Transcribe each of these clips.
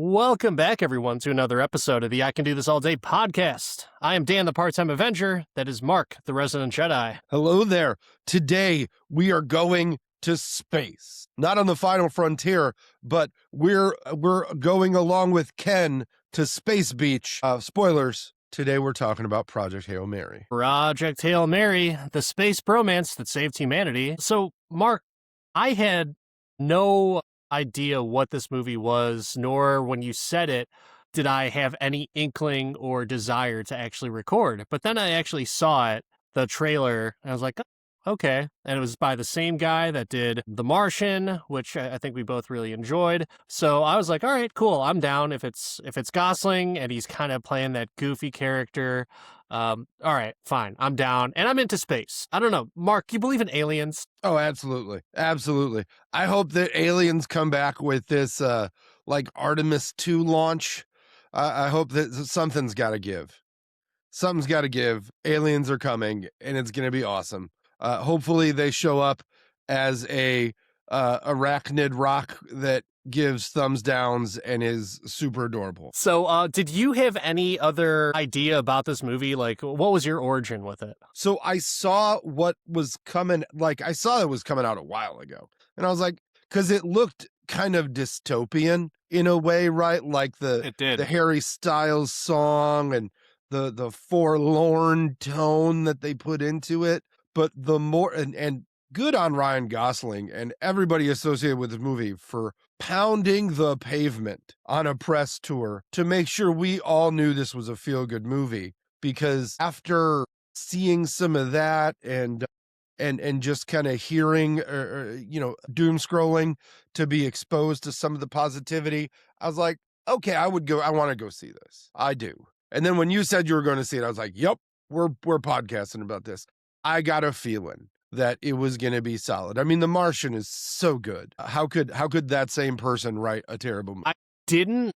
Welcome back, everyone, to another episode of the I Can Do This All Day podcast. I am Dan, the part-time Avenger. That is Mark, the resident Jedi. Hello there. Today, we are going to space. Not on the final frontier, but we're going along with Ken to Space Beach. Spoilers. Today, we're talking about Project Hail Mary. Project Hail Mary, the space bromance that saved humanity. So, Mark, I had no idea what this movie was, nor when you said it, did I have any inkling or desire to actually record. But then I actually saw it, the trailer, and I was like, oh, okay. And it was by the same guy that did The Martian, which I think we both really enjoyed. So I was like, all right, cool. I'm down if it's Gosling and he's kind of playing that goofy character. All right, fine. I'm down. And I'm into space. I don't know. Mark, you believe in aliens? Oh, absolutely. Absolutely. I hope that aliens come back with this Artemis 2 launch. I hope that something's got to give. Something's got to give. Aliens are coming, and it's going to be awesome. Hopefully they show up as a arachnid rock that gives thumbs downs and is super adorable. So did you have any other idea about this movie? Like, what was your origin with it? So I saw what was coming, I saw it was coming out a while ago. And I was like, because it looked kind of dystopian in a way, right? Like the Harry Styles song and the forlorn tone that they put into it. But the more, and good on Ryan Gosling and everybody associated with the movie for pounding the pavement on a press tour to make sure we all knew this was a feel-good movie. Because after seeing some of that and just kind of hearing, doom scrolling to be exposed to some of the positivity, I was like, okay, I want to go see this. I do. And then when you said you were going to see it, I was like, yep, we're podcasting about this. I got a feeling that it was going to be solid. I mean, The Martian is so good. How could that same person write a terrible movie?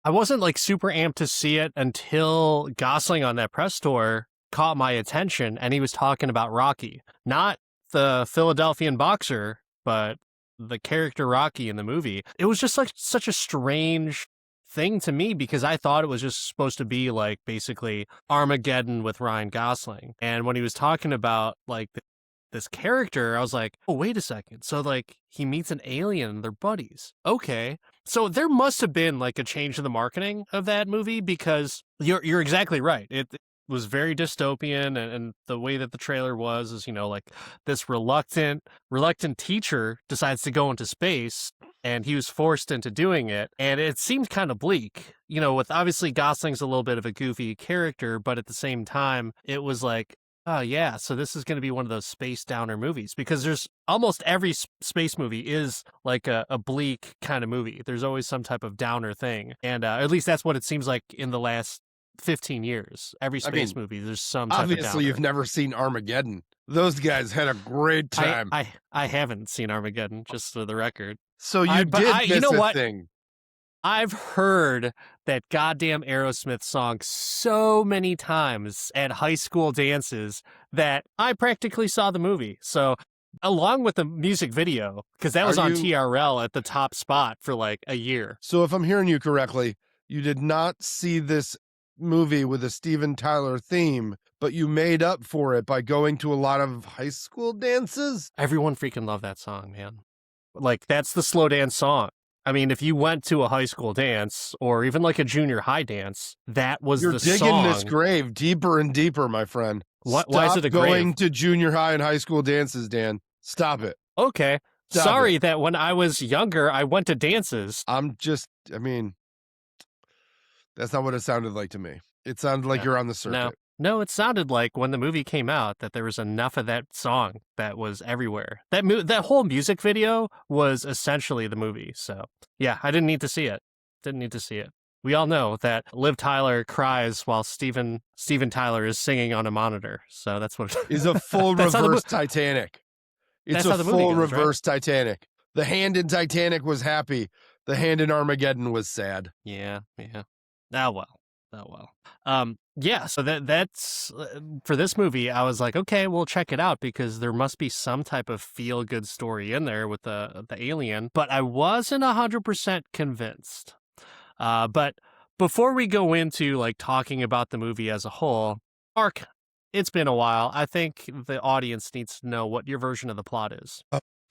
I wasn't super amped to see it until Gosling on that press tour caught my attention, and he was talking about Rocky, not the Philadelphian boxer, but the character Rocky in the movie. It was just such a strange thing to me because I thought it was just supposed to be basically Armageddon with Ryan Gosling. And when he was talking about this character, I was like, oh, wait a second. So he meets an alien and they're buddies. Okay. So there must have been a change in the marketing of that movie because you're exactly right. It was very dystopian, and the way that the trailer was is, this reluctant teacher decides to go into space, and he was forced into doing it. And it seemed kind of bleak, with obviously Gosling's a little bit of a goofy character, but at the same time, it was oh yeah, so this is going to be one of those space downer movies, because there's almost every space movie is a bleak kind of movie. There's always some type of downer thing. And at least that's what it seems like in the last 15 years. Every space movie, there's some type of downer. Obviously, you've never seen Armageddon. Those guys had a great time. I haven't seen Armageddon, just for the record. So you did miss a thing. I've heard that goddamn Aerosmith song so many times at high school dances that I practically saw the movie. So along with the music video, because that was on TRL at the top spot for a year. So if I'm hearing you correctly, you did not see this movie with a Steven Tyler theme, but you made up for it by going to a lot of high school dances? Everyone freaking loved that song, man. That's the slow dance song. I mean, if you went to a high school dance or even a junior high dance, that was the song. You're digging this grave deeper and deeper, my friend. Why is it a grave? Stop going to junior high and high school dances, Dan. Stop it. Okay. Sorry that when I was younger, I went to dances. That's not what it sounded like to me. It sounded like you're on the circuit. No, it sounded like when the movie came out that there was enough of that song that was everywhere. That whole music video was essentially the movie. So, yeah, I didn't need to see it. We all know that Liv Tyler cries while Steven Tyler is singing on a monitor. So that's what it is. A full reverse Titanic. It's a full reverse Titanic. The hand in Titanic was happy. The hand in Armageddon was sad. Yeah. Oh, well. Yeah, so that's for this movie, I was like, okay, we'll check it out because there must be some type of feel-good story in there with the alien, but I wasn't 100% convinced. But before we go into like talking about the movie as a whole, Mark, it's been a while. I think the audience needs to know what your version of the plot is.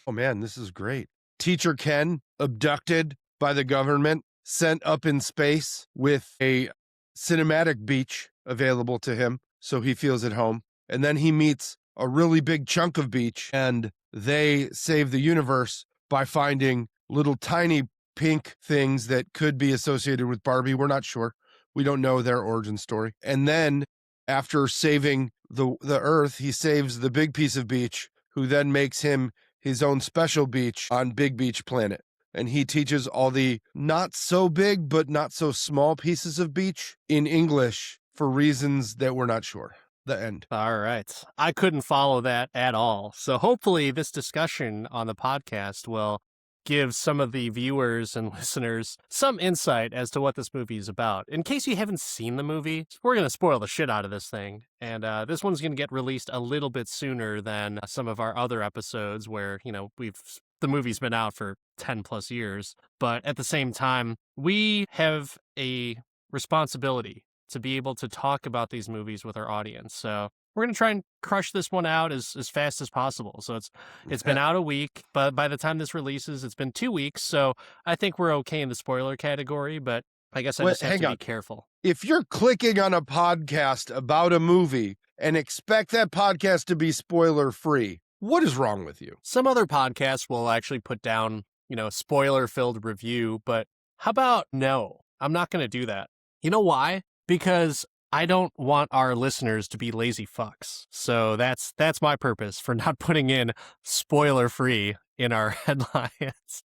Oh man, this is great. Teacher Ken, abducted by the government, sent up in space with a cinematic beach available to him, so he feels at home. And then he meets a really big chunk of beach, and they save the universe by finding little tiny pink things that could be associated with Barbie. We're not sure. We don't know their origin story. And then after saving the Earth, he saves the big piece of beach, who then makes him his own special beach on Big Beach Planet. And he teaches all the not so big but not so small pieces of beach in English for reasons that we're not sure. The end. All right. I couldn't follow that at all. So hopefully this discussion on the podcast will give some of the viewers and listeners some insight as to what this movie is about. In case you haven't seen the movie, we're going to spoil the shit out of this thing. And this one's going to get released a little bit sooner than some of our other episodes where, the movie's been out for 10 plus years. But at the same time, we have a responsibility to be able to talk about these movies with our audience. So we're going to try and crush this one out as fast as possible. So it's been out a week, but by the time this releases, it's been 2 weeks. So I think we're okay in the spoiler category, but I guess I just have to be careful. If you're clicking on a podcast about a movie and expect that podcast to be spoiler free, what is wrong with you? Some other podcasts will actually put down, spoiler filled review, but how about no? I'm not going to do that. You know why? Because I don't want our listeners to be lazy fucks. So that's my purpose for not putting in spoiler free in our headlines.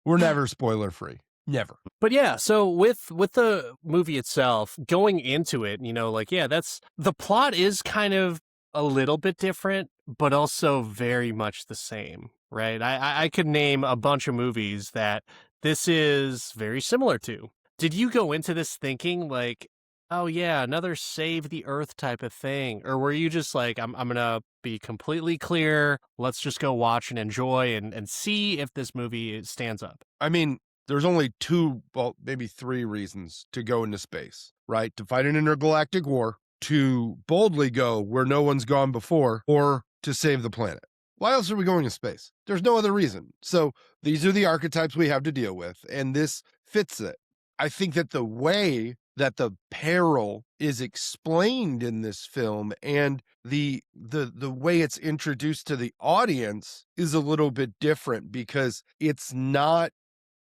We're never spoiler free. Never. But yeah, so with the movie itself, going into it, that's the plot is kind of a little bit different, but also very much the same, right? I could name a bunch of movies that this is very similar to. Did you go into this thinking like, oh yeah, another save the earth type of thing? Or were you just like, I'm going to be completely clear. Let's just go watch and enjoy and see if this movie stands up? I mean, there's only two, well, maybe three reasons to go into space, right? To fight an intergalactic war, to boldly go where no one's gone before, or to save the planet. Why else are we going to space? There's no other reason. So these are the archetypes we have to deal with, and this fits it. I think that the way that the peril is explained in this film and the way it's introduced to the audience is a little bit different, because it's not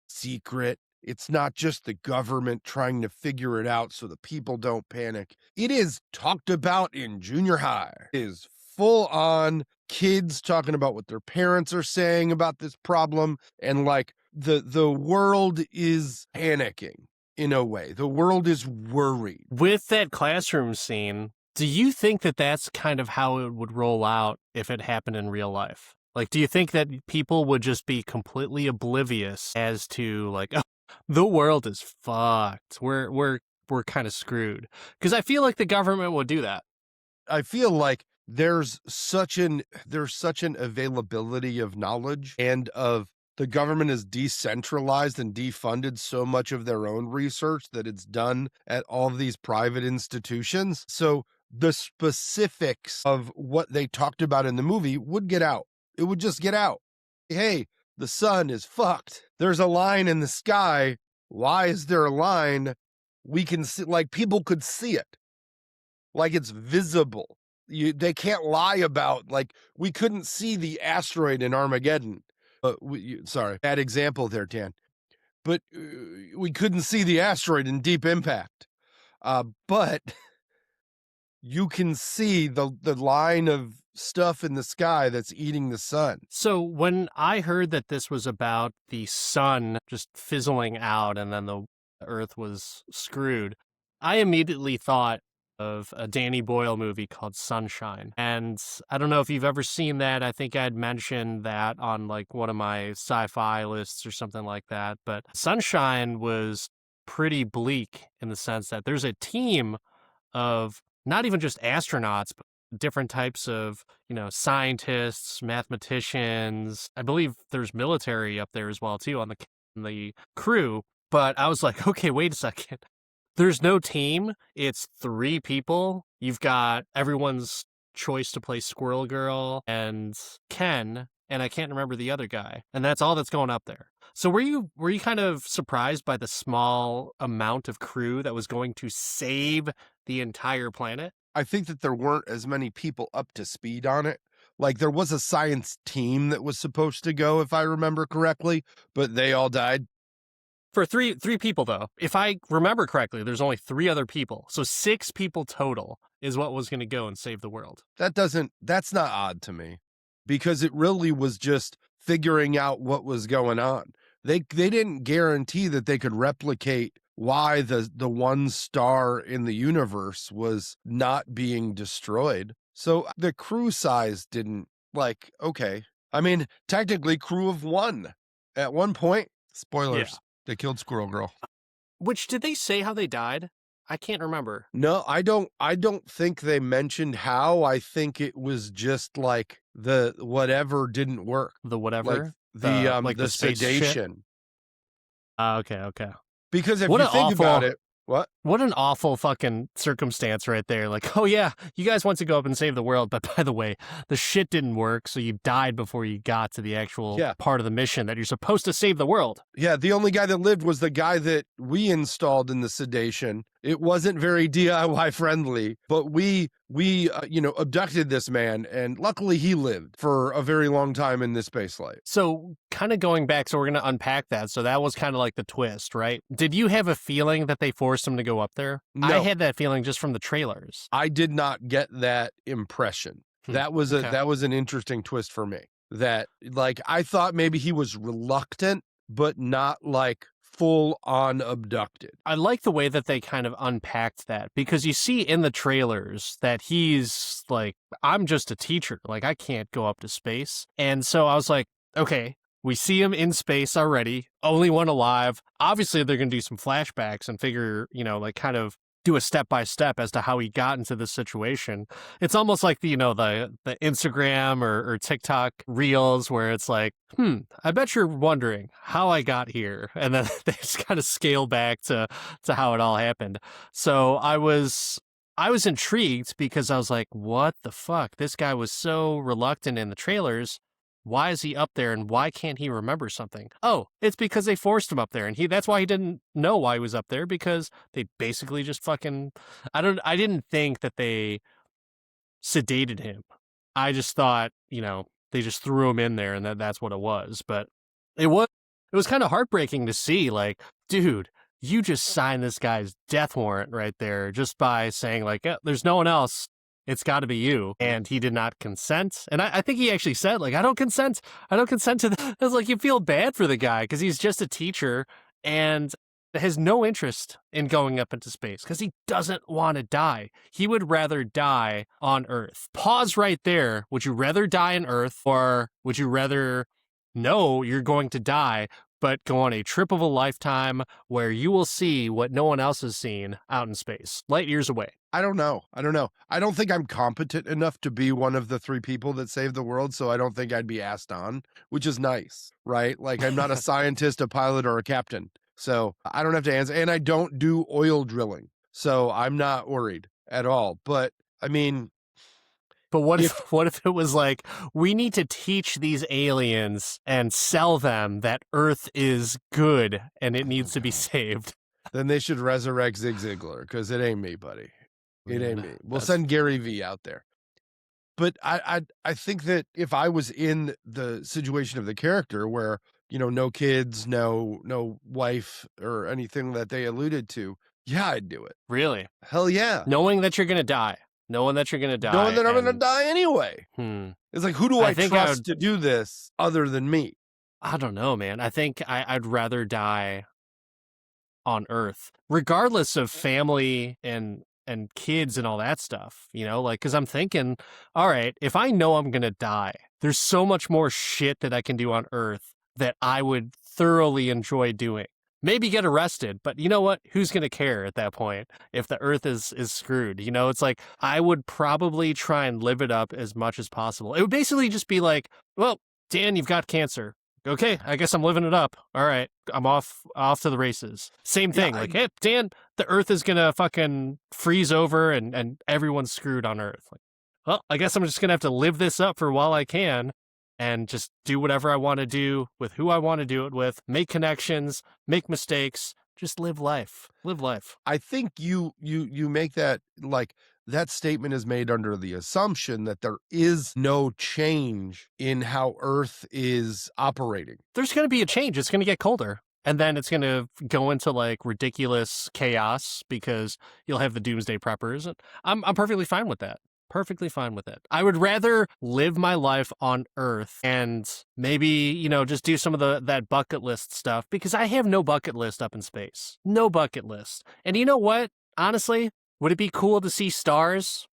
secret. It's not just the government trying to figure it out so the people don't panic. It is talked about in junior high. It is full on kids talking about what their parents are saying about this problem, and like the world is panicking in a way. The world is worried. With that classroom scene, do you think that that's kind of how it would roll out if it happened in real life? Like, do you think that people would just be completely oblivious as to like, oh, the world is fucked. We're kind of screwed? Because I feel like the government would do that. I feel like there's such an availability of knowledge, and of the government is decentralized and defunded so much of their own research that it's done at all of these private institutions. So the specifics of what they talked about in the movie would get out. It would just get out. Hey, the sun is fucked. There's a line in the sky. Why is there a line? We can see, like, people could see it. Like, it's visible. They can't lie about, like, we couldn't see the asteroid in Armageddon. Sorry, bad example there, Dan. But we couldn't see the asteroid in Deep Impact. But you can see the line of stuff in the sky that's eating the sun. So when I heard that this was about the sun just fizzling out and then the Earth was screwed, I immediately thought of a Danny Boyle movie called Sunshine. And I don't know if you've ever seen that. I think I'd mentioned that on like one of my sci-fi lists or something like that. But Sunshine was pretty bleak in the sense that there's a team of not even just astronauts, but different types of, scientists, mathematicians. I believe there's military up there as well, too, on the crew. But I was like, okay, wait a second. There's no team. It's 3 people. You've got everyone's choice to play Squirrel Girl and Ken, and I can't remember the other guy. And that's all that's going up there. So were you kind of surprised by the small amount of crew that was going to save the entire planet? I think that there weren't as many people up to speed on it. Like, there was a science team that was supposed to go, if I remember correctly, but they all died. For three people, though, if I remember correctly, there's only 3 other people. So 6 people total is what was going to go and save the world. That's not odd to me, because it really was just figuring out what was going on. They didn't guarantee that they could replicate why the one star in the universe was not being destroyed. So the crew size didn't, like, okay. I mean, technically crew of 1 at one point. Spoilers. Yeah. They killed Squirrel Girl. Which, did they say how they died? I can't remember. No, I don't think they mentioned how. I think it was just like the whatever didn't work. The whatever? Like the sedation. Okay. Because if you think about it, what an awful fucking circumstance right there. Like, oh yeah, you guys want to go up and save the world, but by the way, the shit didn't work, so you died before you got to the actual part of the mission that you're supposed to save the world. Yeah, the only guy that lived was the guy that we installed in the sedation. It wasn't very DIY friendly, but we abducted this man, and luckily he lived for a very long time in this space flight. So kind of going back, so we're going to unpack that. So that was kind of like the twist, right? Did you have a feeling that they forced him to go up there? No. I had that feeling just from the trailers. I did not get that impression. That was an interesting twist for me. That, like, I thought maybe he was reluctant, but not like full on abducted. I like the way that they kind of unpacked that, because you see in the trailers that he's like, I'm just a teacher. Like, I can't go up to space. And so I was like, okay, we see him in space already, only one alive. Obviously, they're going to do some flashbacks and figure, like kind of do a step-by-step as to how he got into this situation. It's almost like the Instagram or TikTok reels where it's like, I bet you're wondering how I got here. And then they just kind of scale back to how it all happened. So I was intrigued, because I was like, what the fuck? This guy was so reluctant in the trailers. Why is he up there, and why can't he remember something? Oh, it's because they forced him up there, and that's why he didn't know why he was up there, because they basically just fucking, I didn't think that they sedated him. I just thought, they just threw him in there and that's what it was. But it was kind of heartbreaking to see, like, dude, you just signed this guy's death warrant right there just by saying, like, there's no one else. It's got to be you. And he did not consent. And I think he actually said, like, I don't consent to that. I was like, you feel bad for the guy, because he's just a teacher and has no interest in going up into space, because he doesn't want to die. He would rather die on Earth. Pause right there. Would you rather die on Earth, or would you rather know you're going to die, but go on a trip of a lifetime where you will see what no one else has seen out in space, light years away? I don't know. I don't think I'm competent enough to be one of the 3 people that saved the world, so I don't think I'd be asked on, which is nice, right? Like, I'm not a scientist, a pilot, or a captain, so I don't have to answer. And I don't do oil drilling, so I'm not worried at all. But I mean, but what if it was like, we need to teach these aliens and sell them that Earth is good and it needs to be saved? Then they should resurrect Zig Ziglar, because it ain't me, buddy. It ain't me. We'll send Gary V out there. But I think that if I was in the situation of the character where, no kids, no wife or anything that they alluded to, yeah, I'd do it. Really? Hell yeah. Knowing that you're going to die. Knowing that I'm going to die anyway. It's like, who do I trust to do this other than me? I don't know, man. I think I'd rather die on Earth, regardless of family and kids and all that stuff, like, because I'm thinking, all right, if I know I'm going to die, there's so much more shit that I can do on Earth that I would thoroughly enjoy doing. Maybe get arrested, but you know what? Who's going to care at that point if the Earth is screwed? It's like, I would probably try and live it up as much as possible. It would basically just be like, well, Dan, you've got cancer. okay, I guess I'm living it up. All right, I'm off to the races. Same thing. Like, hey, Dan, the Earth is gonna fucking freeze over, and everyone's screwed on Earth. Like, well, I guess I'm just gonna have to live this up for while I can, and just do whatever I want to do with who I want to do it with. Make connections, make mistakes, just live life. Live life. I think you make that, like, that statement is made under the assumption that there is no change in how Earth is operating. There's going to be a change. It's going to get colder. And then it's going to go into like ridiculous chaos because you'll have the doomsday preppers. I'm perfectly fine with that. Perfectly fine with it. I would rather live my life on Earth and maybe, you know, just do some of that bucket list stuff, because I have no bucket list up in space. No bucket list. And you know what? Honestly, would it be cool to see stars?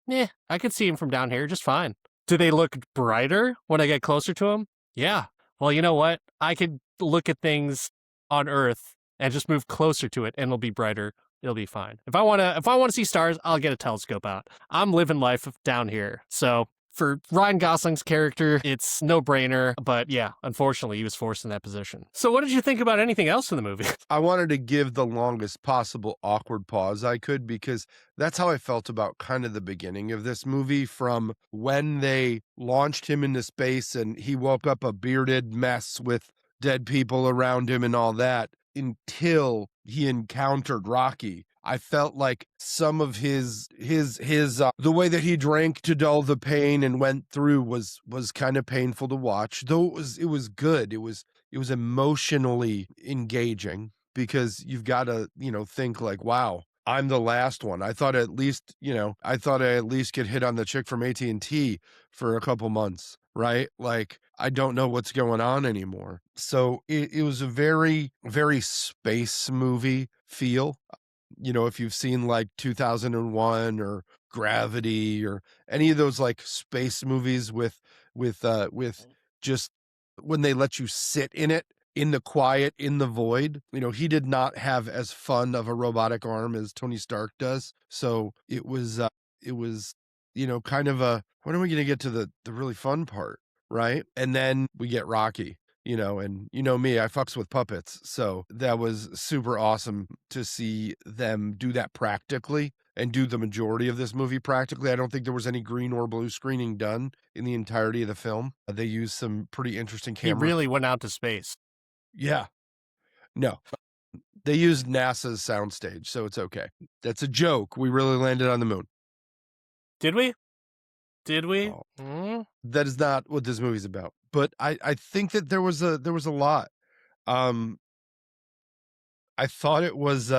Yeah, I could see them from down here just fine. Do they look brighter when I get closer to them? Yeah. Well, you know what? I could look at things on Earth and just move closer to it, and it'll be brighter. It'll be fine. If I want to see stars, I'll get a telescope out. I'm living life down here. So for Ryan Gosling's character, it's no brainer. But yeah, unfortunately, he was forced in that position. So what did you think about anything else in the movie? I wanted to give the longest possible awkward pause I could, because that's how I felt about kind of the beginning of this movie, from when they launched him into space and he woke up a bearded mess with dead people around him and all that, until he encountered Rocky. I felt like some of his the way that he drank to dull the pain and went through was kind of painful to watch. Though it was good. It was emotionally engaging, because you've got to, you know, think like, wow, I'm the last one. I thought at least, you know, I at least could hit on the chick from AT&T for a couple months, right? Like, I don't know what's going on anymore. So it was a very, very space movie feel. You know, if you've seen like 2001 or Gravity or any of those like space movies with just when they let you sit in it, in the quiet, in the void, you know, he did not have as fun of a robotic arm as Tony Stark does. So it was, you know, kind of a, when are we going to get to the really fun part? Right. And then we get Rocky, you know, and you know me, I fucks with puppets. So that was super awesome to see them do that practically and do the majority of this movie practically. I don't think there was any green or blue screening done in the entirety of the film. They used some pretty interesting camera. He really went out to space. Yeah. No. They used NASA's soundstage, so it's okay. That's a joke. We really landed on the moon. Did we? Did we? Oh. That is not what this movie's about. But I think that there was a lot. I thought it was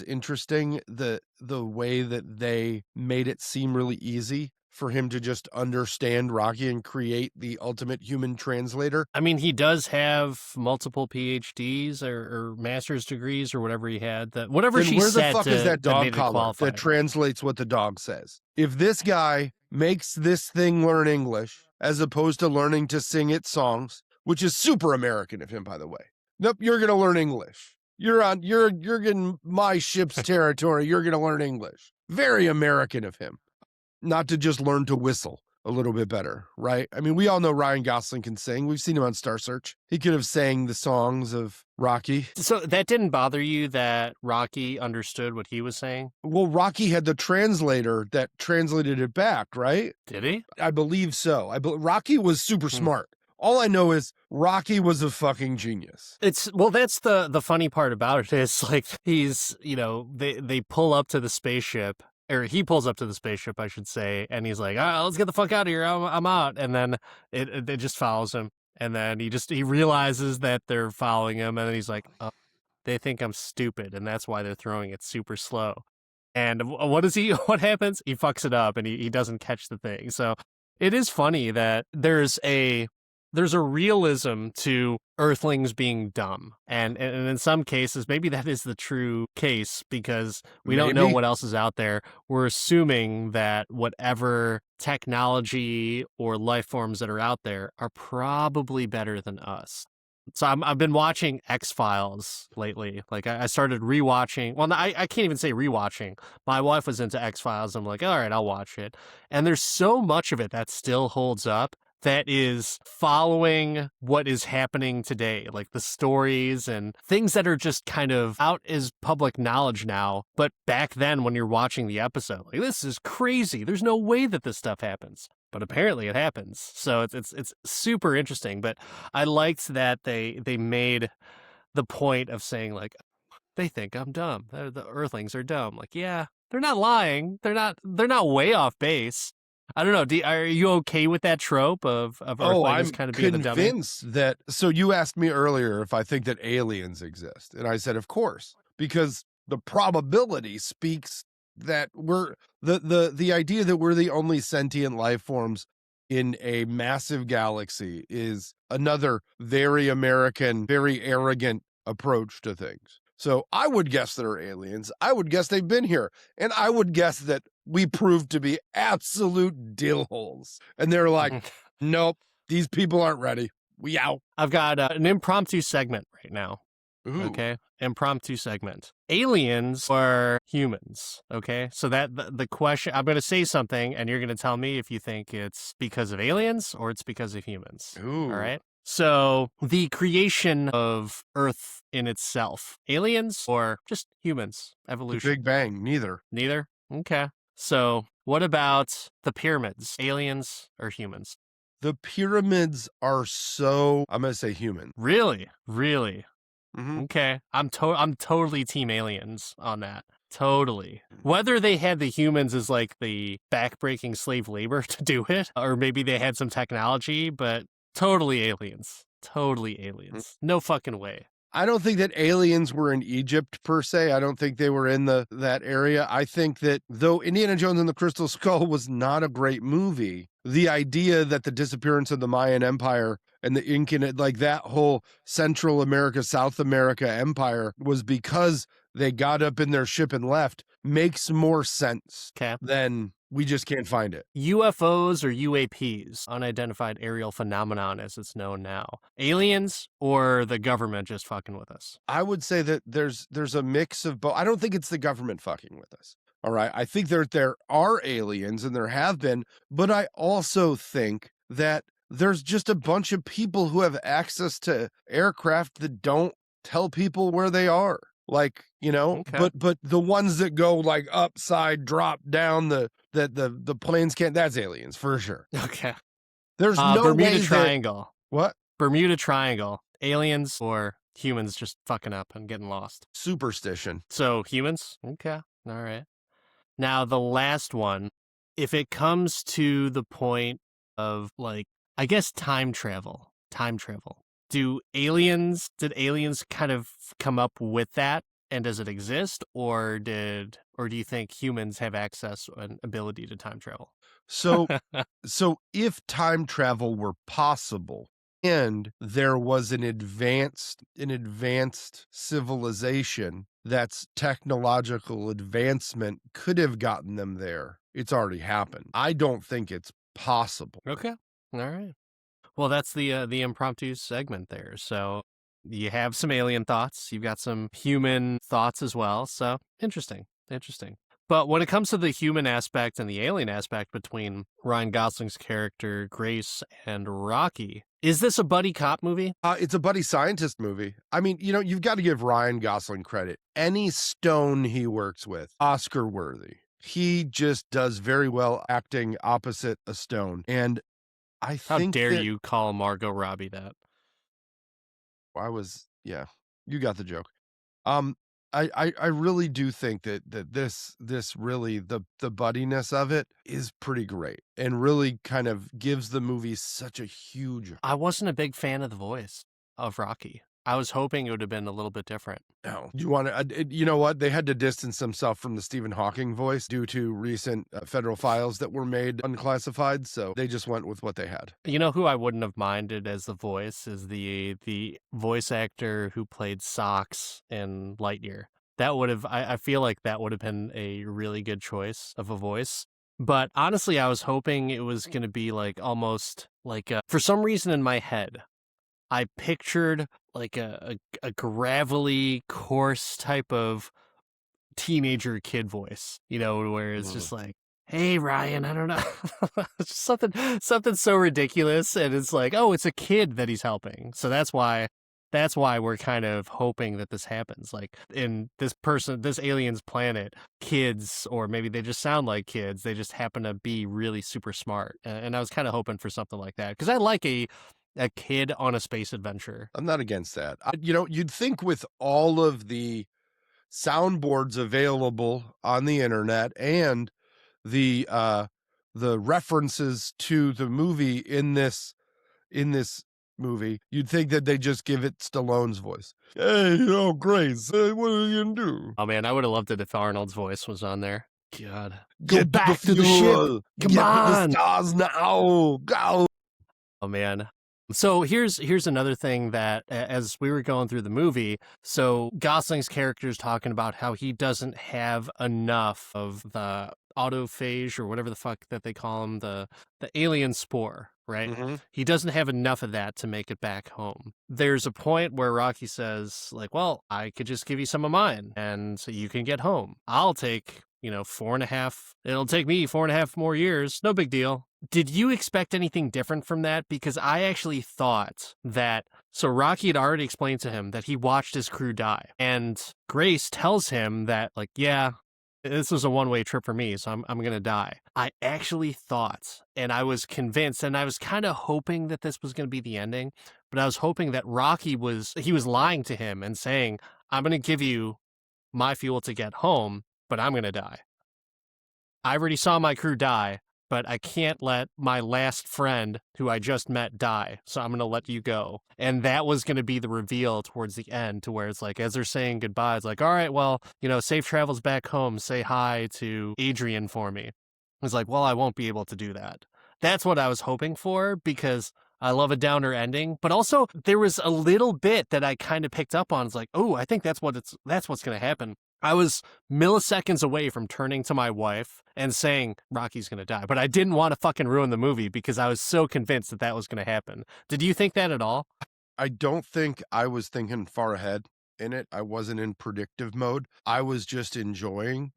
interesting the way that they made it seem really easy for him to just understand Rocky and create the ultimate human translator. I mean, he does have multiple PhDs or master's degrees or whatever he had. Whatever she said. Where the fuck is that dog collar that translates what the dog says? If this guy makes this thing learn English as opposed to learning to sing its songs, which is super American of him, by the way. Nope, you're gonna learn English. You're in my ship's territory. You're gonna learn English. Very American of him. Not to just learn to whistle a little bit better, right? I mean, we all know Ryan Gosling can sing. We've seen him on Star Search. He could have sang the songs of Rocky. So that didn't bother you that Rocky understood what he was saying? Well, Rocky had the translator that translated it back, right? Did he? I believe so. Rocky was super smart. All I know is Rocky was a fucking genius. That's the funny part about it is, like, he's, you know, they pull up to the spaceship, or he pulls up to the spaceship, I should say, and he's like, "Ah, let's get the fuck out of here. I'm out." And then it just follows him. And then he realizes that they're following him, and then he's like, "Oh, they think I'm stupid, and that's why they're throwing it super slow." And what happens? He fucks it up, and he doesn't catch the thing. So it is funny that there's a realism to Earthlings being dumb. And in some cases, maybe that is the true case, because we don't know what else is out there. We're assuming that whatever technology or life forms that are out there are probably better than us. So I've been watching X-Files lately. Like, I started rewatching. Well, I can't even say rewatching. My wife was into X-Files. I'm like, all right, I'll watch it. And there's so much of it that still holds up that is following what is happening today, like the stories and things that are just kind of out as public knowledge now. But back then, when you're watching the episode, like, this is crazy. There's no way that this stuff happens. But apparently it happens. So it's super interesting. But I liked that they made the point of saying, like, they think I'm dumb. The Earthlings are dumb. Like, yeah, they're not lying. They're not way off base. I don't know. Are you okay with that trope of Earthlings kind of being the dummy? I'm convinced that. So you asked me earlier if I think that aliens exist, and I said, of course, because the probability speaks that we're the idea that we're the only sentient life forms in a massive galaxy is another very American, very arrogant approach to things. So I would guess that are aliens. I would guess they've been here. And I would guess that we proved to be absolute dillholes. And they're like, nope, these people aren't ready. We out. I've got an impromptu segment right now. Ooh. Okay. Impromptu segment. Aliens or humans. Okay. So that the question, I'm going to say something and you're going to tell me if you think it's because of aliens or it's because of humans. Ooh. All right. So the creation of Earth in itself, aliens or just humans, evolution? The Big Bang, neither. Neither? Okay. So what about the pyramids, aliens or humans? The pyramids are so, I'm going to say human. Really? Really? Mm-hmm. Okay. I'm totally team aliens on that. Totally. Whether they had the humans as like the backbreaking slave labor to do it, or maybe they had some technology, but totally aliens. Totally aliens. No fucking way. I don't think that aliens were in Egypt per se. I don't think they were in that area. I think that though Indiana Jones and the Crystal Skull was not a great movie, the idea that the disappearance of the Mayan Empire and the Incan, like that whole Central America, South America empire was because they got up in their ship and left makes more sense than we just can't find it. UFOs or UAPs, unidentified aerial phenomenon as it's known now. Aliens or the government just fucking with us? I would say that there's a mix of both. I don't think it's the government fucking with us. All right. I think there are aliens and there have been, but I also think that there's just a bunch of people who have access to aircraft that don't tell people where they are. Like, you know, but the ones that go like upside, drop down, the planes can't, that's aliens for sure. Okay. There's no Bermuda Triangle. What? Bermuda Triangle. Aliens or humans just fucking up and getting lost? Superstition. So humans? Okay. All right. Now the last one, if it comes to the point of like, I guess time travel. Did aliens kind of come up with that? And does it exist? Or do you think humans have access and ability to time travel? So if time travel were possible and there was an advanced civilization that's technological advancement could have gotten them there, it's already happened. I don't think it's possible. Okay. All right. Well, that's the impromptu segment there. So you have some alien thoughts. You've got some human thoughts as well. So interesting. But when it comes to the human aspect and the alien aspect between Ryan Gosling's character, Grace, and Rocky, is this a buddy cop movie? It's a buddy scientist movie. I mean, you know, you've got to give Ryan Gosling credit. Any stone he works with, Oscar worthy. He just does very well acting opposite a stone. And I think How dare you call Margot Robbie that? You got the joke. I really do think that this really the buddiness of it is pretty great and really kind of gives the movie such a huge. I wasn't a big fan of the voice of Rocky. I was hoping it would have been a little bit different. No, you want to, you know what? They had to distance themselves from the Stephen Hawking voice due to recent federal files that were made unclassified. So they just went with what they had. You know who I wouldn't have minded as the voice is the voice actor who played Socks in Lightyear. That would have, I feel like that would have been a really good choice of a voice. But honestly, I was hoping it was going to be like almost like for some reason in my head, I pictured like a gravelly, coarse type of teenager kid voice, you know, where it's just like, hey Ryan, I don't know. It's just something so ridiculous, and it's like, oh, it's a kid that he's helping. So that's why we're kind of hoping that this happens. Like in this alien's planet, kids, or maybe they just sound like kids, they just happen to be really super smart. And I was kind of hoping for something like that because I like a kid on a space adventure. I'm not against that. You'd think with all of the soundboards available on the internet and the references to the movie in this movie, you'd think that they just give it Stallone's voice. Hey, Grace, what are you gonna do? Oh man, I would have loved it if Arnold's voice was on there. God, go back to the ship. Come on, the stars now. Go. Oh man. So here's another thing that as we were going through the movie, so Gosling's character is talking about how he doesn't have enough of the autophage or whatever the fuck that they call him, the alien spore, right? Mm-hmm. He doesn't have enough of that to make it back home. There's a point where Rocky says, like, well, I could just give you some of mine and so you can get home. I'll take, 4.5. It'll take me 4.5 more years. No big deal. Did you expect anything different from that? Because I actually thought that, so Rocky had already explained to him that he watched his crew die. And Grace tells him that, like, yeah, this was a one-way trip for me, so I'm going to die. I actually thought, and I was convinced, and I was kind of hoping that this was going to be the ending, but I was hoping that Rocky was lying to him and saying, I'm going to give you my fuel to get home, but I'm going to die. I already saw my crew die, but I can't let my last friend who I just met die, so I'm going to let you go. And that was going to be the reveal towards the end, to where it's like, as they're saying goodbye, it's like, all right, well, safe travels back home. Say hi to Adrian for me. It's like, well, I won't be able to do that. That's what I was hoping for, because I love a downer ending, but also there was a little bit that I kind of picked up on. It's like, oh, I think that's what's going to happen. I was milliseconds away from turning to my wife and saying, Rocky's going to die. But I didn't want to fucking ruin the movie because I was so convinced that was going to happen. Did you think that at all? I don't think I was thinking far ahead in it. I wasn't in predictive mode. I was just enjoying,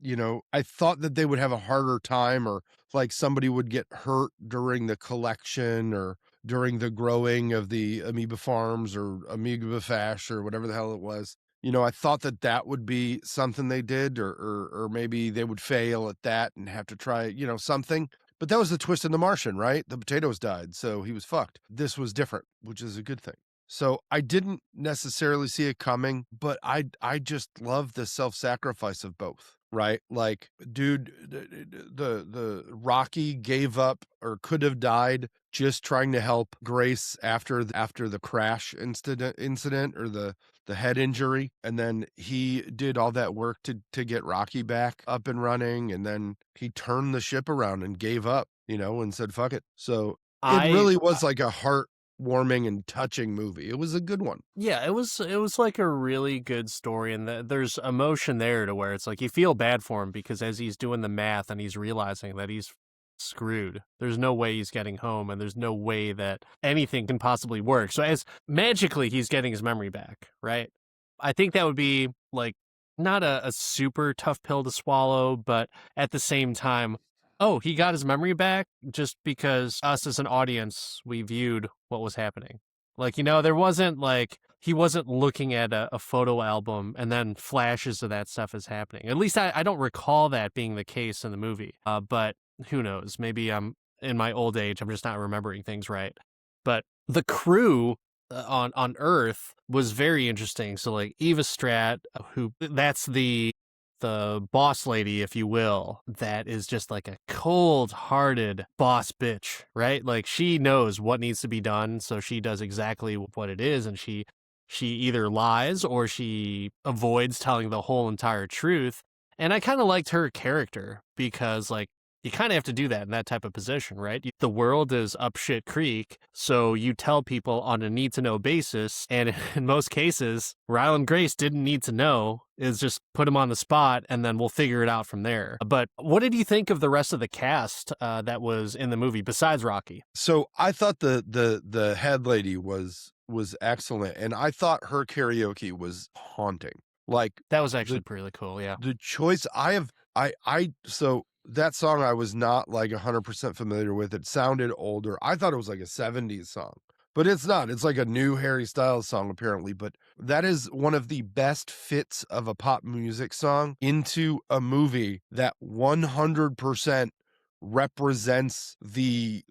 I thought that they would have a harder time, or like somebody would get hurt during the collection or during the growing of the amoeba farms or amoeba fash or whatever the hell it was. I thought that would be something they did, or maybe they would fail at that and have to try, something. But that was the twist in The Martian, right? The potatoes died, so he was fucked. This was different, which is a good thing. So I didn't necessarily see it coming, but I just love the self-sacrifice of both, right? Like, dude, the Rocky gave up or could have died just trying to help Grace after the crash incident or the head injury, and then he did all that work to get Rocky back up and running, and then he turned the ship around and gave up, and said fuck it. So it really was like a heartwarming and touching movie. It was a good one. Yeah, it was like a really good story, and there's emotion there to where it's like you feel bad for him because as he's doing the math and he's realizing that he's screwed, there's no way he's getting home, and there's no way that anything can possibly work. So as magically he's getting his memory back, right? I think that would be like not a super tough pill to swallow, but at the same time, oh, he got his memory back just because us as an audience, we viewed what was happening. Like, there wasn't like, he wasn't looking at a photo album and then flashes of that stuff is happening. At least I don't recall that being the case in the movie. But who knows? Maybe I'm in my old age, I'm just not remembering things right. But the crew on Earth was very interesting. So like Eva Strat, that's the boss lady, if you will, that is just like a cold-hearted boss bitch, right? Like she knows what needs to be done, so she does exactly what it is, and she either lies or she avoids telling the whole entire truth. And I kind of liked her character because like you kind of have to do that in that type of position, right? The world is up shit creek, so you tell people on a need-to-know basis, and in most cases, Ryland Grace didn't need to know, is just put him on the spot, and then we'll figure it out from there. But what did you think of the rest of the cast that was in the movie, besides Rocky? So I thought the head lady was excellent, and I thought her karaoke was haunting. Like that was actually pretty cool, yeah. The choice so that song I was not like 100% familiar with. It sounded older. I thought it was like a 70s song, but it's not. It's like a new Harry Styles song, apparently. But that is one of the best fits of a pop music song into a movie that 100% represents the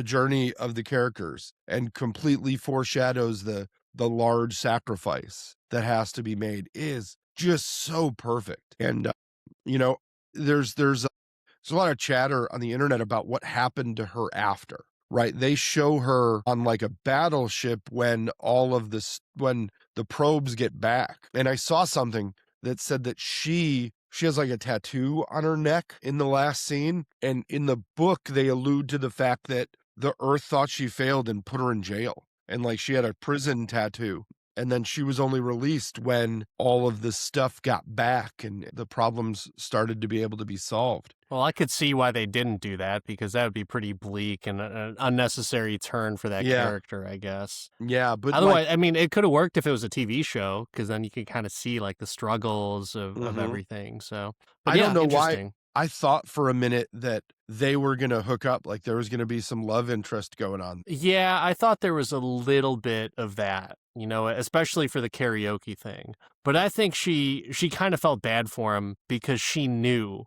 journey of the characters and completely foreshadows the large sacrifice that has to be made. Is just so perfect. And you know, there's a lot of chatter on the internet about what happened to her after, right? They show her on like a battleship when when the probes get back. And I saw something that said that she has like a tattoo on her neck in the last scene. And in the book, they allude to the fact that the Earth thought she failed and put her in jail. And like she had a prison tattoo. And then she was only released when all of the stuff got back and the problems started to be able to be solved. Well, I could see why they didn't do that, because that would be pretty bleak and an unnecessary turn for that character, I guess. Yeah, but otherwise, I mean, it could have worked if it was a TV show, because then you could kind of see like the struggles of everything. So, but I don't know why. I thought for a minute that they were going to hook up, like there was going to be some love interest going on. Yeah, I thought there was a little bit of that, you know, especially for the karaoke thing. But I think she kind of felt bad for him because she knew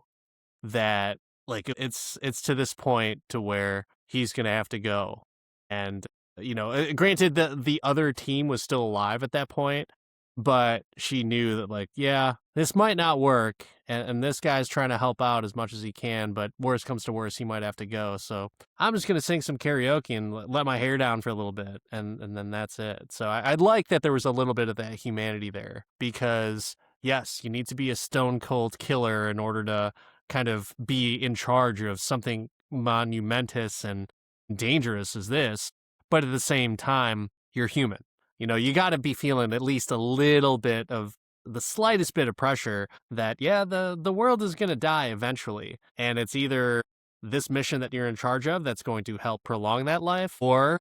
that like it's to this point to where he's going to have to go. And, you know, granted the other team was still alive at that point, but she knew that like, yeah, this might not work. And this guy's trying to help out as much as he can, but worst comes to worst, he might have to go. So I'm just going to sing some karaoke and let my hair down for a little bit. And then that's it. So I'd like that there was a little bit of that humanity there, because yes, you need to be a stone cold killer in order to kind of be in charge of something monumentous and dangerous as this. But at the same time, you're human. You know, you got to be feeling at least a little bit of the slightest bit of pressure that, yeah, the world is going to die eventually. And it's either this mission that you're in charge of that's going to help prolong that life, or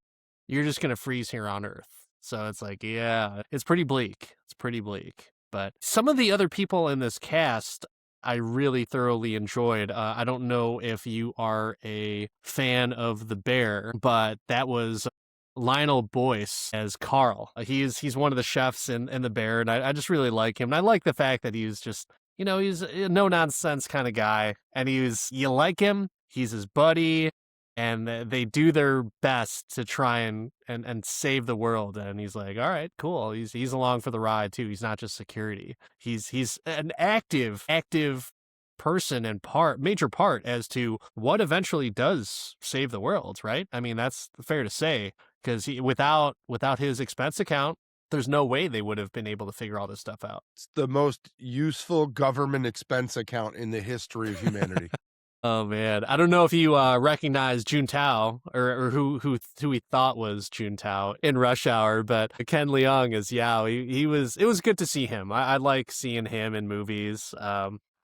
you're just going to freeze here on Earth. So it's like, yeah, it's pretty bleak. It's pretty bleak. But some of the other people in this cast, I really thoroughly enjoyed. I don't know if you are a fan of The Bear, but that was Lionel Boyce as Carl. He's one of the chefs in The Bear, and I just really like him. And I like the fact that he's just, you know, he's a no-nonsense kind of guy, and you like him, he's his buddy, and they do their best to try and save the world. And he's like, all right, cool. He's along for the ride too. He's not just security. He's an active person and major part as to what eventually does save the world, right? I mean, that's fair to say, because without his expense account, there's no way they would have been able to figure all this stuff out. It's the most useful government expense account in the history of humanity. Oh man, I don't know if you recognize Juntao or who he thought was Juntao in Rush Hour, but Ken Leung as Yao. It was good to see him. I like seeing him in movies.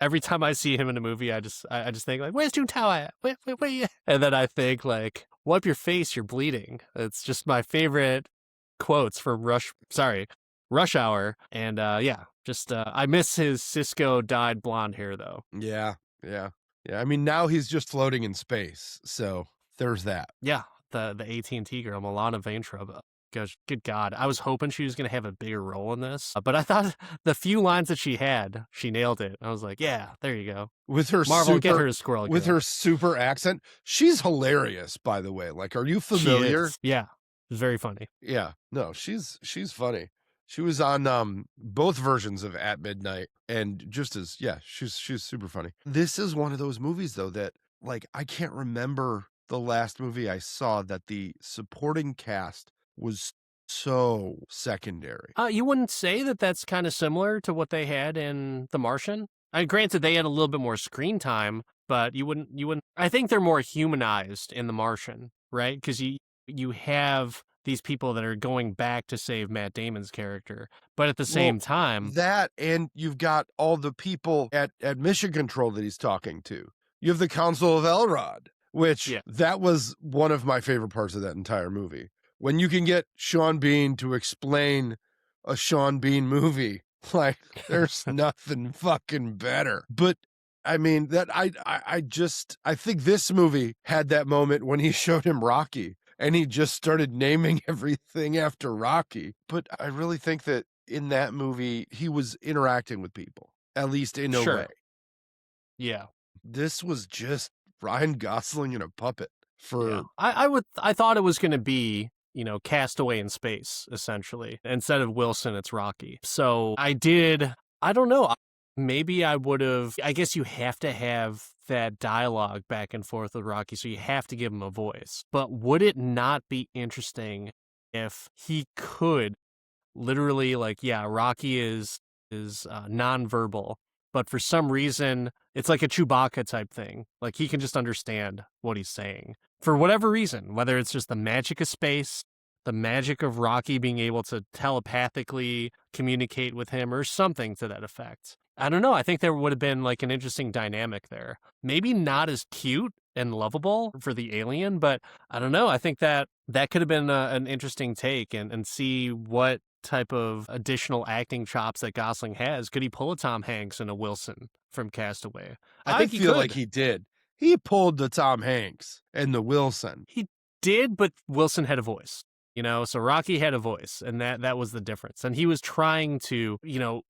Every time I see him in a movie, I just think like, where's Juntao at? Wait. And then I think like, wipe your face, you're bleeding. It's just my favorite quotes from Rush Hour. And I miss his Cisco dyed blonde hair though. Yeah. I mean, now he's just floating in space, so there's that. Yeah, the AT&T girl, Milana Vaintrub. Gosh, good God. I was hoping she was going to have a bigger role in this, but I thought the few lines that she had, she nailed it. I was like, yeah, there you go. With her Marvel, get her a squirrel girl. With her super accent. She's hilarious, by the way. Like, are you familiar? Yeah, it's very funny. Yeah, no, she's funny. She was on both versions of At Midnight, and she's super funny. This is one of those movies, though, that like I can't remember the last movie I saw that the supporting cast was so secondary. You wouldn't say that that's kind of similar to what they had in The Martian? Granted, they had a little bit more screen time, but you wouldn't. I think they're more humanized in The Martian, right? Because you have these people that are going back to save Matt Damon's character. But at the same time, that, and you've got all the people at Mission Control that he's talking to. You have the Council of Elrod, which that was one of my favorite parts of that entire movie. When you can get Sean Bean to explain a Sean Bean movie, like there's nothing fucking better. But I mean, that I think this movie had that moment when he showed him Rocky and he just started naming everything after Rocky. But I really think that in that movie, he was interacting with people, at least in a way. Sure. Yeah. This was just Ryan Gosling and a puppet for. I thought it was going to be, Castaway in Space, essentially. Instead of Wilson, it's Rocky. So I don't know. Maybe I would have, I guess you have to have that dialogue back and forth with Rocky, so you have to give him a voice. But would it not be interesting if he could literally, Rocky is nonverbal, but for some reason it's like a Chewbacca type thing. Like he can just understand what he's saying for whatever reason, whether it's just the magic of space, the magic of Rocky being able to telepathically communicate with him, or something to that effect. I don't know. I think there would have been like an interesting dynamic there. Maybe not as cute and lovable for the alien, but I don't know. I think that could have been an interesting take, and see what type of additional acting chops that Gosling has. Could he pull a Tom Hanks and a Wilson from Castaway? I think feel like he did. He pulled the Tom Hanks and the Wilson. He did, but Wilson had a voice. So Rocky had a voice, and that was the difference. And he was trying to,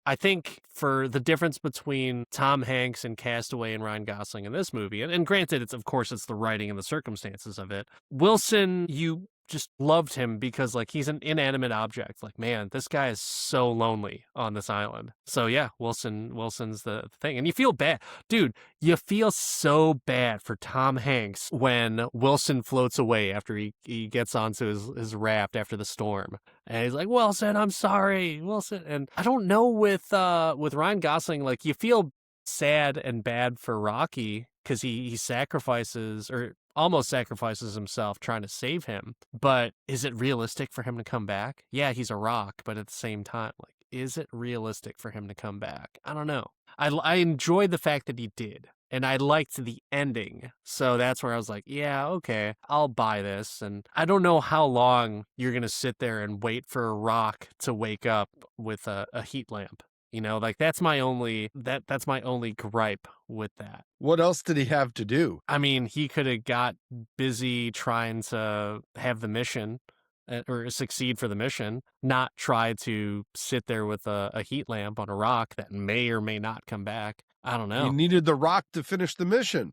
I think for the difference between Tom Hanks and Castaway and Ryan Gosling in this movie, and granted, it's the writing and the circumstances of it. Wilson, you just loved him because he's an inanimate object. Like, man, this guy is so lonely on this island. So yeah, Wilson's the thing. And you feel bad. Dude, you feel so bad for Tom Hanks when Wilson floats away after he gets onto his raft after the storm. And he's like, Wilson, I'm sorry, Wilson. And I don't know with Ryan Gosling, you feel sad and bad for Rocky because he sacrifices, or almost sacrifices himself trying to save him. But is it realistic for him to come back? Yeah, he's a rock, but at the same time, is it realistic for him to come back? I don't know. I enjoyed the fact that he did, and I liked the ending. So that's where I was like, yeah, okay, I'll buy this. And I don't know how long you're going to sit there and wait for a rock to wake up with a heat lamp. That's my only gripe with that. What else did he have to do? I mean, he could have got busy trying to have the mission or succeed for the mission, not try to sit there with a heat lamp on a rock that may or may not come back. I don't know. He needed the rock to finish the mission.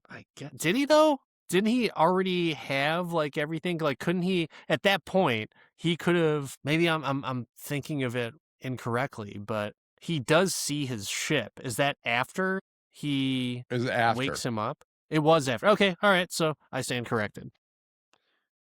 Did he though? Didn't he already have everything? Couldn't he at that point? He could have. Maybe I'm thinking of it incorrectly, but he does see his ship. Is that after he wakes him up? It was after. Okay, all right. So I stand corrected.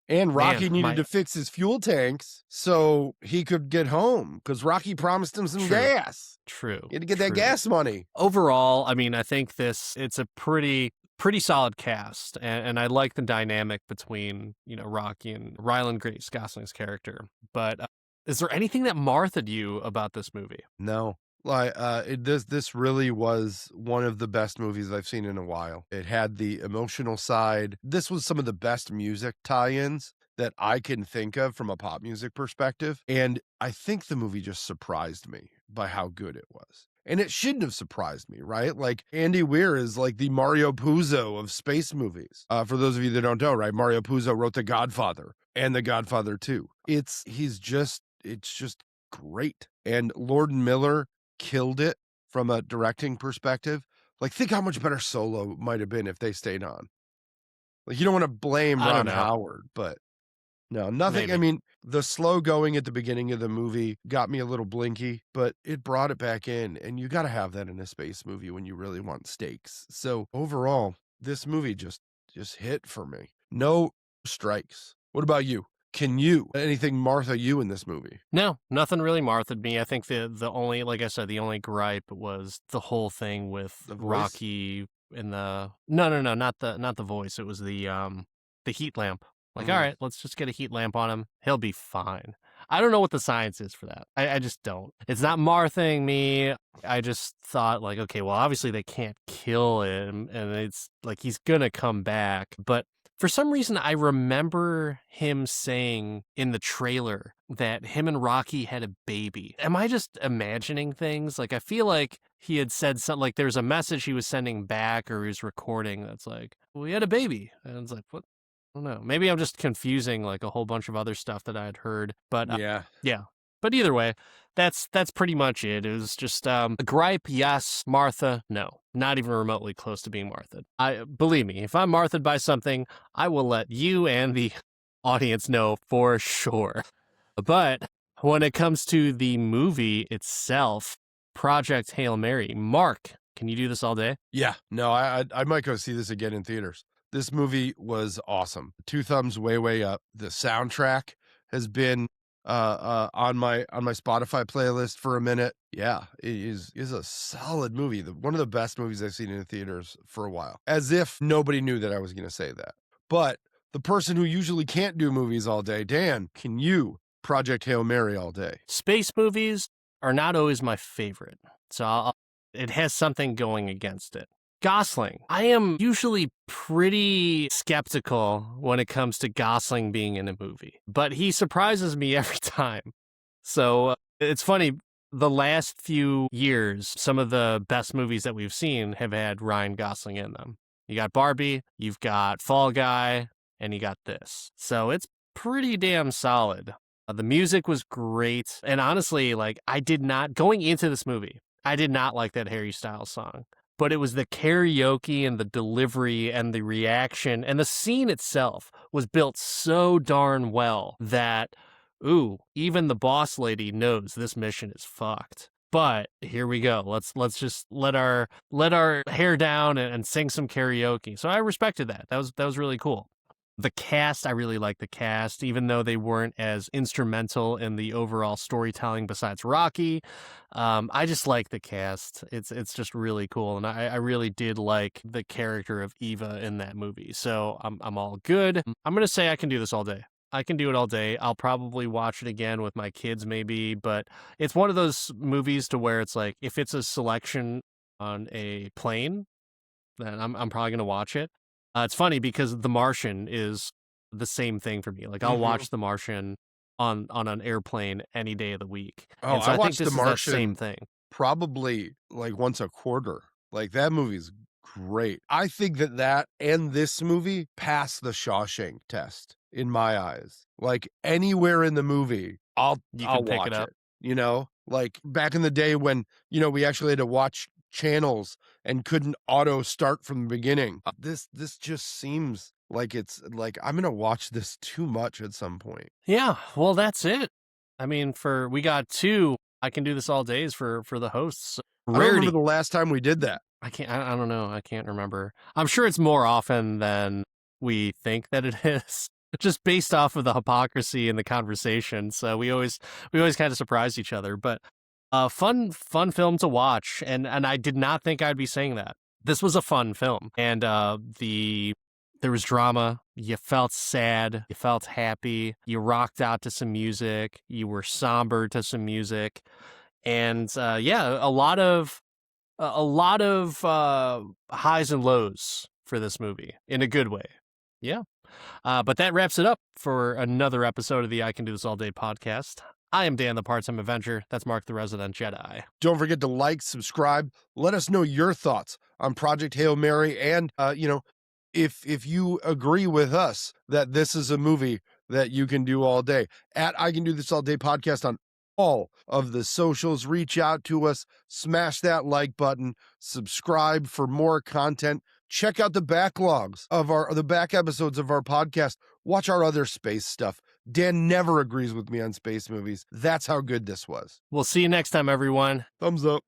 And Rocky needed to fix his fuel tanks so he could get home, because Rocky promised him some gas. True. He had to get that gas money. Overall, I mean, I think it's a pretty solid cast, and I like the dynamic between Rocky and Ryland Grace, Gosling's character. But is there anything that Martha'd you about this movie? No. This really was one of the best movies I've seen in a while. It had the emotional side. This was some of the best music tie-ins that I can think of from a pop music perspective. And I think the movie just surprised me by how good it was. And it shouldn't have surprised me, right? Andy Weir is the Mario Puzo of space movies. For those of you that don't know, right? Mario Puzo wrote The Godfather and The Godfather 2. It's just great. And Lord and Miller killed it from a directing perspective. Think how much better Solo might have been if they stayed on. You don't want to blame Ron Howard, but no, nothing. Maybe. I mean, the slow going at the beginning of the movie got me a little blinky, but it brought it back in, and you got to have that in a space movie when you really want stakes. So overall, this movie just hit for me. No strikes. What about you? Can you anything Martha you in this movie? No, nothing really Martha'd me. I think the only, like I said, the only gripe was the whole thing with Rocky and the not the voice. It was the heat lamp. All right, let's just get a heat lamp on him. He'll be fine. I don't know what the science is for that. I just don't. It's not Martha'ing me. I just thought okay, well, obviously they can't kill him, and it's he's gonna come back. But For some reason, I remember him saying in the trailer that him and Rocky had a baby. Am I just imagining things? Like, I feel like he had said something, like there's a message he was sending back or he was recording that's like, we had a baby. And it's like, what? I don't know. Maybe I'm just confusing like a whole bunch of other stuff that I had heard. But yeah. But either way, that's pretty much it. It was just a gripe, yes. Martha, no. Not even remotely close to being Martha. Believe me, if I'm Marthaed by something, I will let you and the audience know for sure. But when it comes to the movie itself, Project Hail Mary, Mark, can you do this all day? Yeah, no, I might go see this again in theaters. This movie was awesome. 2 thumbs way up. The soundtrack has been on my Spotify playlist for a minute. Yeah, it is a solid movie. One of the best movies I've seen in theaters for a while. As if nobody knew that I was going to say that. But the person who usually can't do movies all day, Dan, can you Project Hail Mary all day? Space movies are not always my favorite, so it has something going against it. Gosling. I am usually pretty skeptical when it comes to Gosling being in a movie, but he surprises me every time. So it's funny, the last few years, some of the best movies that we've seen have had Ryan Gosling in them. You got Barbie, you've got Fall Guy, and you got this. So it's pretty damn solid. The music was great. And honestly, like, going into this movie, I did not like that Harry Styles song. But it was the karaoke and the delivery and the reaction and the scene itself was built so darn well that, even the boss lady knows this mission is fucked. But here we go. Let's just let our hair down and sing some karaoke. So I respected that. That was really cool. The cast, I really like the cast, even though they weren't as instrumental in the overall storytelling besides Rocky. I just like the cast. It's just really cool. And I really did like the character of Eva in that movie. So I'm all good. I'm going to say I can do this all day. I can do it all day. I'll probably watch it again with my kids maybe, but it's one of those movies to where it's like, if it's a selection on a plane, then I'm probably going to watch it. It's funny because The Martian is the same thing for me. Like, I'll watch The Martian on an airplane any day of the week. Oh, so I watch think The Martian same thing. Probably like once a quarter. Like, that movie's great. I think that and this movie pass the Shawshank test in my eyes. Like, anywhere in the movie, I'll watch it. You know, like back in the day when, we actually had to watch channels and couldn't auto start from the beginning. This just seems like it's like I'm gonna watch this too much at some point. Yeah, well, that's it. I mean, we got 2 I can do this all days for the hosts. Rarity. I don't remember the last time we did that. I don't know. I can't remember. I'm sure it's more often than we think that it is, just based off of the hypocrisy in the conversation. So we always kind of surprise each other, but fun film to watch, and I did not think I'd be saying that. This was a fun film, and there was drama. You felt sad, you felt happy, you rocked out to some music, you were somber to some music, and a lot of highs and lows for this movie in a good way. Yeah, but that wraps it up for another episode of the I Can Do This All Day podcast. I am Dan, the Part-Time Avenger. That's Mark, the Resident Jedi. Don't forget to like, subscribe. Let us know your thoughts on Project Hail Mary. And, if you agree with us that this is a movie that you can do all day. At I Can Do This All Day podcast on all of the socials. Reach out to us. Smash that like button. Subscribe for more content. Check out the backlogs of the back episodes of our podcast. Watch our other space stuff. Dan never agrees with me on space movies. That's how good this was. We'll see you next time, everyone. Thumbs up.